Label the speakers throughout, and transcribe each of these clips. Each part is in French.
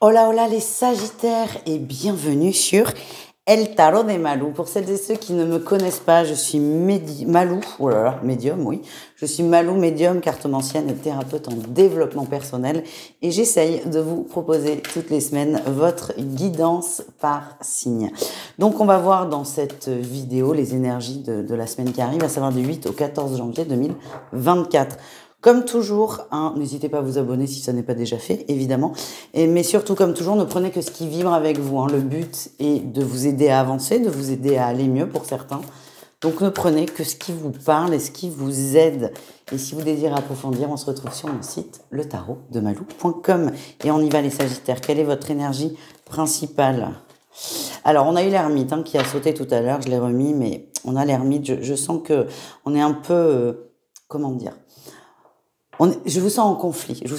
Speaker 1: Hola, hola les Sagittaires et bienvenue sur El Tarot de Malou. Pour celles et ceux qui ne me connaissent pas, je suis Malou, oh là là, médium, oui. Je suis Malou, médium, cartomancienne et thérapeute en développement personnel. Et j'essaye de vous proposer toutes les semaines votre guidance par signe. Donc on va voir dans cette vidéo les énergies de la semaine qui arrive, à savoir du 8 au 14 janvier 2024. Comme toujours, hein, n'hésitez pas à vous abonner si ça n'est pas déjà fait, évidemment. Mais surtout, comme toujours, ne prenez que ce qui vibre avec vous. Hein. Le but est de vous aider à avancer, de vous aider à aller mieux pour certains. Donc ne prenez que ce qui vous parle et ce qui vous aide. Et si vous désirez approfondir, on se retrouve sur mon site, letarotdemalou.com. Et on y va les Sagittaires. Quelle est votre énergie principale ? Alors, on a eu l'ermite hein, qui a sauté tout à l'heure, je l'ai remis, mais on a l'ermite. Je sens que on est un peu... comment dire ? Je vous sens en conflit. Je vous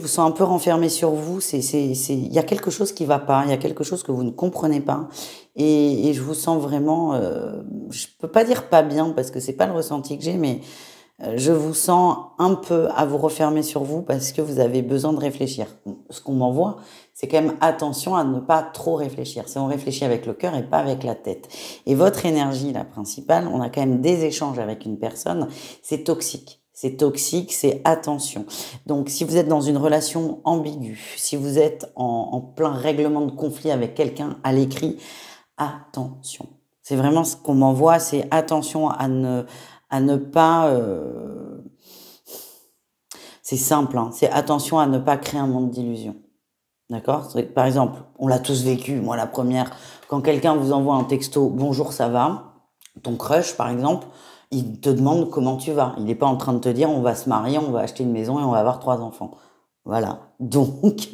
Speaker 1: sens un peu renfermé sur vous. Il y a quelque chose qui va pas. Il y a quelque chose que vous ne comprenez pas. Et je vous sens vraiment, je peux pas dire pas bien parce que c'est pas le ressenti que j'ai, mais je vous sens un peu à vous refermer sur vous parce que vous avez besoin de réfléchir. Ce qu'on m'envoie, c'est quand même attention à ne pas trop réfléchir. Si on réfléchit avec le cœur et pas avec la tête. Et votre énergie, la principale, on a quand même des échanges avec une personne, c'est toxique. C'est toxique, c'est attention. Donc, si vous êtes dans une relation ambiguë, si vous êtes en plein règlement de conflit avec quelqu'un à l'écrit, attention. C'est vraiment ce qu'on m'envoie, c'est attention à ne pas... c'est simple, hein, c'est attention à ne pas créer un monde d'illusions. D'accord ? Par exemple, on l'a tous vécu, moi la première, quand quelqu'un vous envoie un texto « Bonjour, ça va ?» ton crush, par exemple, il te demande comment tu vas. Il n'est pas en train de te dire on va se marier, on va acheter une maison et on va avoir 3 enfants. Voilà. Donc,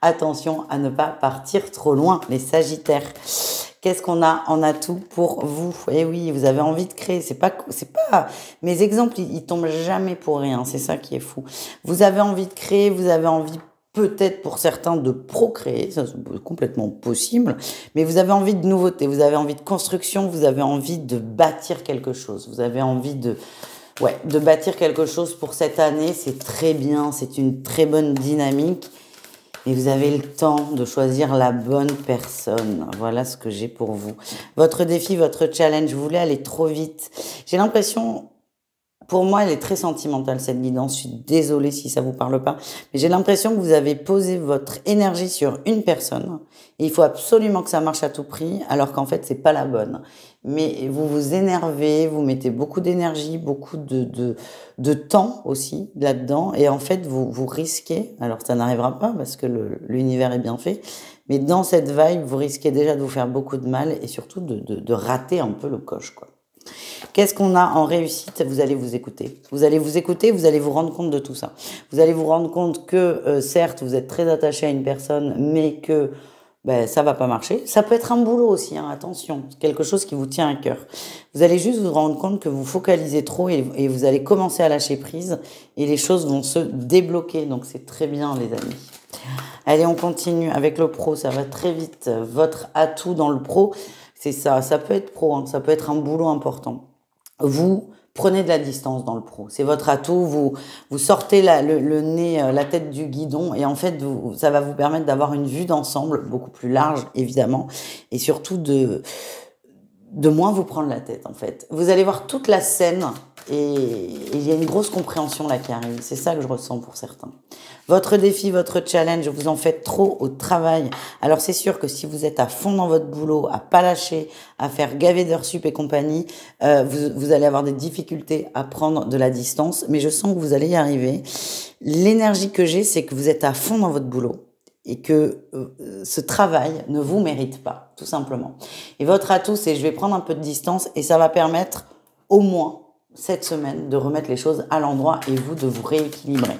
Speaker 1: attention à ne pas partir trop loin, les Sagittaires. Qu'est-ce qu'on a en atout pour vous ? Eh oui, vous avez envie de créer. C'est pas, mes exemples, ils tombent jamais pour rien. C'est ça qui est fou. Vous avez envie de créer, vous avez envie peut-être pour certains de procréer, ça c'est complètement possible, mais vous avez envie de nouveauté, vous avez envie de construction, vous avez envie de bâtir quelque chose, vous avez envie de bâtir quelque chose pour cette année, c'est très bien, c'est une très bonne dynamique, et vous avez le temps de choisir la bonne personne. Voilà ce que j'ai pour vous. Votre défi, votre challenge, vous voulez aller trop vite. J'ai l'impression... Pour moi, elle est très sentimentale, cette guidance. Je suis désolée si ça vous parle pas. Mais j'ai l'impression que vous avez posé votre énergie sur une personne. Et il faut absolument que ça marche à tout prix, alors qu'en fait, c'est pas la bonne. Mais vous vous énervez, vous mettez beaucoup d'énergie, beaucoup de temps aussi là-dedans. Et en fait, vous risquez, alors ça n'arrivera pas parce que l'univers est bien fait, mais dans cette vibe, vous risquez déjà de vous faire beaucoup de mal et surtout de rater un peu le coche, quoi. Qu'est-ce qu'on a en réussite ? Vous allez vous écouter. Vous allez vous écouter, vous allez vous rendre compte de tout ça. Vous allez vous rendre compte que, certes, vous êtes très attaché à une personne, mais que ça va pas marcher. Ça peut être un boulot aussi, hein, attention. C'est quelque chose qui vous tient à cœur. Vous allez juste vous rendre compte que vous focalisez trop et vous allez commencer à lâcher prise et les choses vont se débloquer. Donc, c'est très bien, les amis. Allez, on continue avec le pro. Ça va très vite. Votre atout dans le pro, c'est ça. Ça peut être pro, hein, ça peut être un boulot important. Vous prenez de la distance dans le pro. C'est votre atout. Vous sortez le nez, la tête du guidon et en fait, ça va vous permettre d'avoir une vue d'ensemble beaucoup plus large, évidemment, et surtout de moins vous prendre la tête, en fait. Vous allez voir toute la scène et il y a une grosse compréhension là qui arrive. C'est ça que je ressens pour certains. Votre défi, votre challenge, vous en faites trop au travail. Alors c'est sûr que si vous êtes à fond dans votre boulot, à pas lâcher, à faire gaver d'heures sup et compagnie, vous allez avoir des difficultés à prendre de la distance. Mais je sens que vous allez y arriver. L'énergie que j'ai, c'est que vous êtes à fond dans votre boulot et que ce travail ne vous mérite pas, tout simplement. Et votre atout, c'est je vais prendre un peu de distance et ça va permettre au moins cette semaine de remettre les choses à l'endroit et vous de vous rééquilibrer.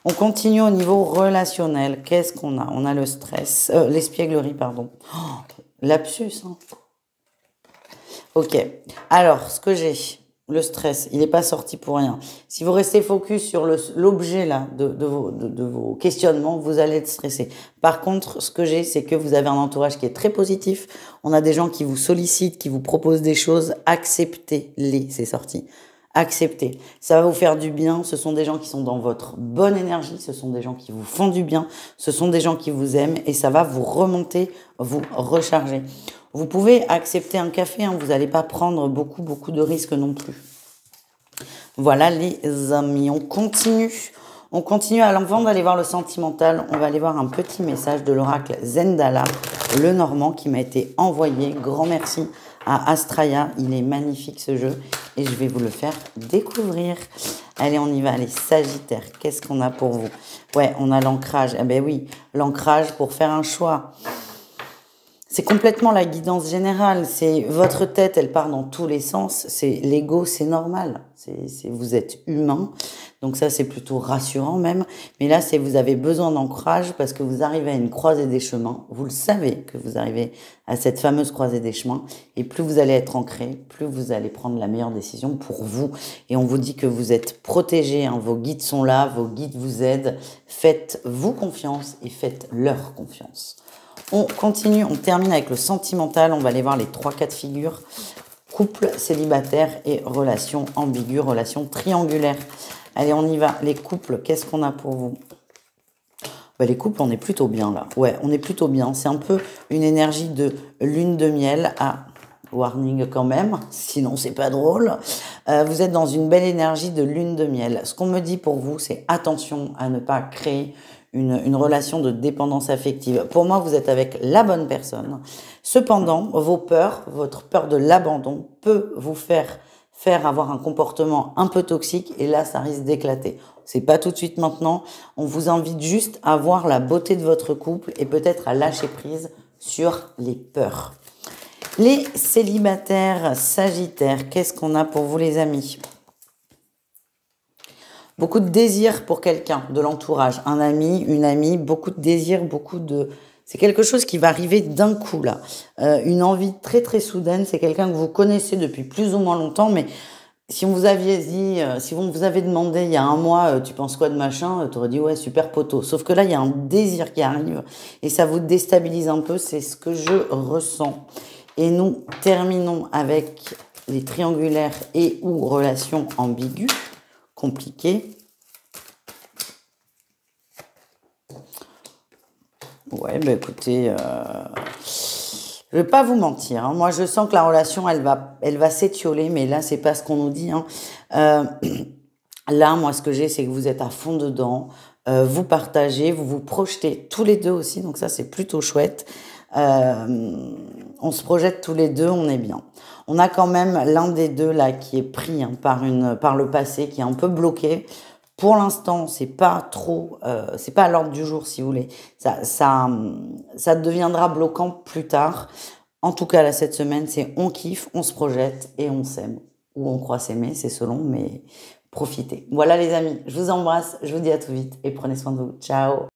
Speaker 1: On continue au niveau relationnel. Qu'est-ce qu'on a ? On a le stress, l'espièglerie, pardon. Oh, lapsus, hein. Ok. Alors, ce que j'ai, le stress, il n'est pas sorti pour rien. Si vous restez focus sur l'objet là de vos questionnements, vous allez être stressé. Par contre, ce que j'ai, c'est que vous avez un entourage qui est très positif. On a des gens qui vous sollicitent, qui vous proposent des choses. Acceptez-les, c'est sorti. Acceptez. Ça va vous faire du bien. Ce sont des gens qui sont dans votre bonne énergie. Ce sont des gens qui vous font du bien. Ce sont des gens qui vous aiment et ça va vous remonter, vous recharger. Vous pouvez accepter un café. Hein, vous n'allez pas prendre beaucoup de risques non plus. Voilà les amis, on continue. On continue avant d'aller voir le sentimental. On va aller voir un petit message de l'oracle Zendala, le Normand, qui m'a été envoyé. Grand merci à Astraya. Il est magnifique ce jeu et je vais vous le faire découvrir. Allez, on y va. Les Sagittaires, qu'est-ce qu'on a pour vous? Ouais, on a l'ancrage. Eh ben oui, l'ancrage pour faire un choix. C'est complètement la guidance générale. C'est votre tête, elle part dans tous les sens. C'est l'ego, c'est normal. Vous êtes humain. Donc ça, c'est plutôt rassurant même. Mais là, vous avez besoin d'ancrage parce que vous arrivez à une croisée des chemins. Vous le savez que vous arrivez à cette fameuse croisée des chemins. Et plus vous allez être ancré, plus vous allez prendre la meilleure décision pour vous. Et on vous dit que vous êtes protégé. Hein. Vos guides sont là, vos guides vous aident. Faites-vous confiance et faites-leur confiance. On continue, on termine avec le sentimental. On va aller voir les 3 cas de figure. Couple, célibataire et relation ambiguë, relation triangulaire. Allez, on y va. Les couples, qu'est-ce qu'on a pour vous? Les couples, on est plutôt bien là. Ouais, on est plutôt bien. C'est un peu une énergie de lune de miel. Ah, warning quand même, sinon c'est pas drôle. Vous êtes dans une belle énergie de lune de miel. Ce qu'on me dit pour vous, c'est attention à ne pas créer une relation de dépendance affective. Pour moi, vous êtes avec la bonne personne. Cependant, vos peurs, votre peur de l'abandon peut vous faire avoir un comportement un peu toxique et là, ça risque d'éclater. C'est pas tout de suite maintenant. On vous invite juste à voir la beauté de votre couple et peut-être à lâcher prise sur les peurs. Les célibataires sagittaires, qu'est-ce qu'on a pour vous les amis? Beaucoup de désir pour quelqu'un de l'entourage, un ami, une amie, beaucoup de désir, c'est quelque chose qui va arriver d'un coup là. Une envie très soudaine, c'est quelqu'un que vous connaissez depuis plus ou moins longtemps, mais si on vous aviez dit, si on vous avait demandé il y a un mois, tu penses quoi de machin, tu aurais dit ouais super poteau. Sauf que là il y a un désir qui arrive et ça vous déstabilise un peu, c'est ce que je ressens. Et nous terminons avec les triangulaires et ou relations ambiguës. Compliqué. Ouais, écoutez, je vais pas vous mentir. Hein. Moi, je sens que la relation, elle va s'étioler, mais là, c'est pas ce qu'on nous dit. Hein. Là, moi, ce que j'ai, c'est que vous êtes à fond dedans. Vous partagez, vous vous projetez tous les deux aussi, donc ça, c'est plutôt chouette. On se projette tous les deux, on est bien. On a quand même l'un des deux là qui est pris hein, par le passé, qui est un peu bloqué. Pour l'instant, c'est pas à l'ordre du jour si vous voulez. Ça deviendra bloquant plus tard. En tout cas, là, cette semaine, c'est on kiffe, on se projette et on s'aime. Ou on croit s'aimer, c'est selon, mais profitez. Voilà les amis, je vous embrasse, je vous dis à tout vite et prenez soin de vous. Ciao!